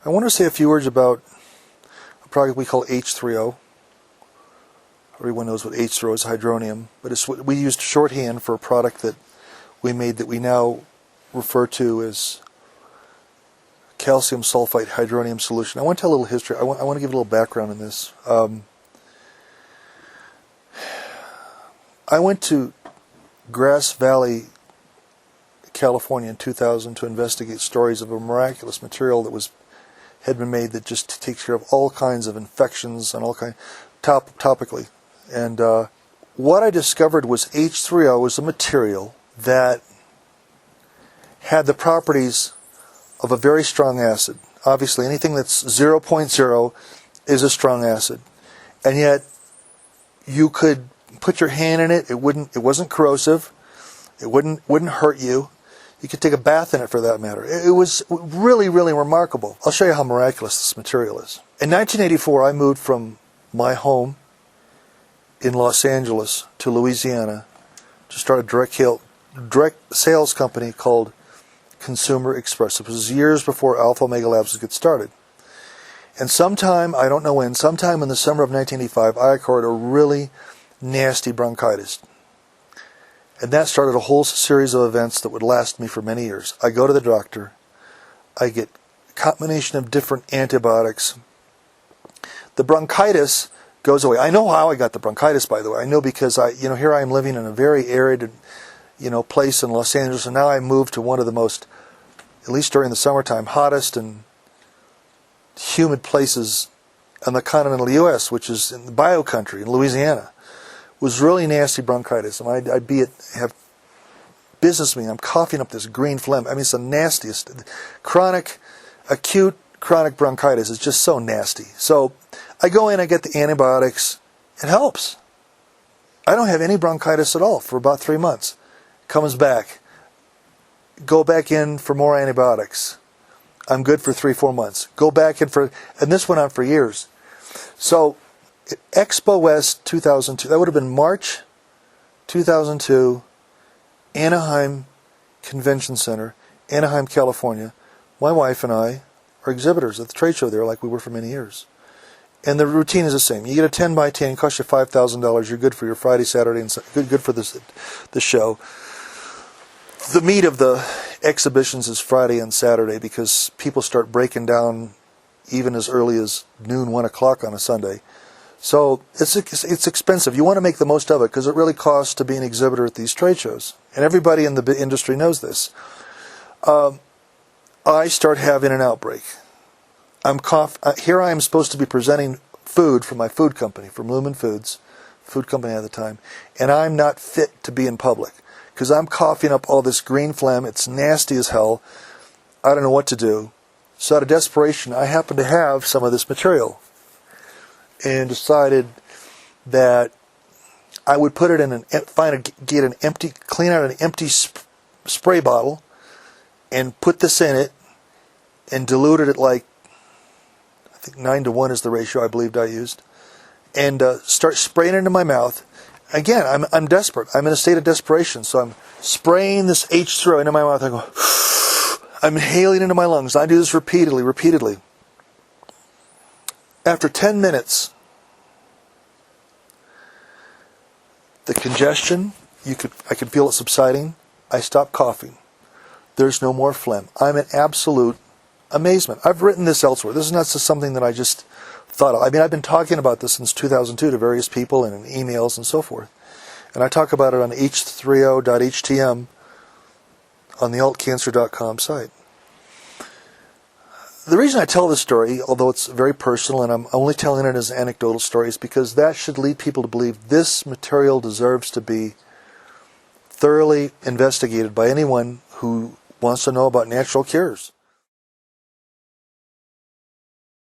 I want to say a few words about a product we call H3O. Everyone knows what H3O is, hydronium, but it's what we used shorthand for a product that we made that we now refer to as calcium sulfite hydronium solution. I want to tell a little history. I want to give a little background in this. I went to Grass Valley, California in 2000 to investigate stories of a miraculous material that had been made that just takes care of all kinds of infections and all kinds topically. And what I discovered was H3O was a material that had the properties of a very strong acid. Obviously, anything that's 0.0 is a strong acid, and yet you could put your hand in it. It wasn't corrosive. It wouldn't hurt you. You could take a bath in it, for that matter. It was really, really remarkable. I'll show you how miraculous this material is. In 1984, I moved from my home in Los Angeles to Louisiana to start a direct sales company called Consumer Express. It was years before Alpha Omega Labs would get started. And sometime, I don't know when, sometime in the summer of 1985, I acquired a really nasty bronchitis. And that started a whole series of events that would last me for many years. I go to the doctor. I get a combination of different antibiotics. The bronchitis goes away. I know how I got the bronchitis, by the way. I know because here I am living in a very arid, place in Los Angeles, and now I moved to one of the most, at least during the summertime, hottest and humid places on the continental U.S., which is in the bio country in Louisiana. It was really nasty bronchitis, and I'd have business meeting. I'm coughing up this green phlegm. I mean, it's the nastiest. Acute chronic bronchitis is just so nasty. So I go in, I get the antibiotics. It helps. I don't have any bronchitis at all for about 3 months. Comes back. Go back in for more antibiotics. I'm good for 3-4 months. Go back in and this went on for years. So Expo West 2002, that would have been March 2002, Anaheim Convention Center, Anaheim, California. My wife and I are exhibitors at the trade show there like we were for many years. And the routine is the same. You get a 10 by 10, it costs you $5,000. You're good for your Friday, Saturday, and good for the show. The meat of the exhibitions is Friday and Saturday because people start breaking down even as early as noon, 1 o'clock on a Sunday. So it's expensive. You want to make the most of it because it really costs to be an exhibitor at these trade shows. And everybody in the industry knows this. I start having an outbreak. Here I am supposed to be presenting food from my food company, from Lumen Foods, food company at the time, and I'm not fit to be in public because I'm coughing up all this green phlegm. It's nasty as hell. I don't know what to do. So out of desperation, I happen to have some of this material and decided that I would put it in clean out an empty spray bottle and put this in it and dilute it at I think 9-to-1 is the ratio I believed I used, and start spraying it into my mouth. Again, I'm desperate. I'm in a state of desperation, so I'm spraying this H3O into my mouth. I go, I'm inhaling into my lungs. I do this repeatedly. After 10 minutes, the congestion, I could feel it subsiding. I stop coughing. There's no more phlegm. I'm in absolute amazement. I've written this elsewhere. This is not just something that I just thought of. I mean, I've been talking about this since 2002 to various people and in emails and so forth. And I talk about it on h3o.htm on the altcancer.com site. The reason I tell this story, although it's very personal and I'm only telling it as an anecdotal story, is because that should lead people to believe this material deserves to be thoroughly investigated by anyone who wants to know about natural cures.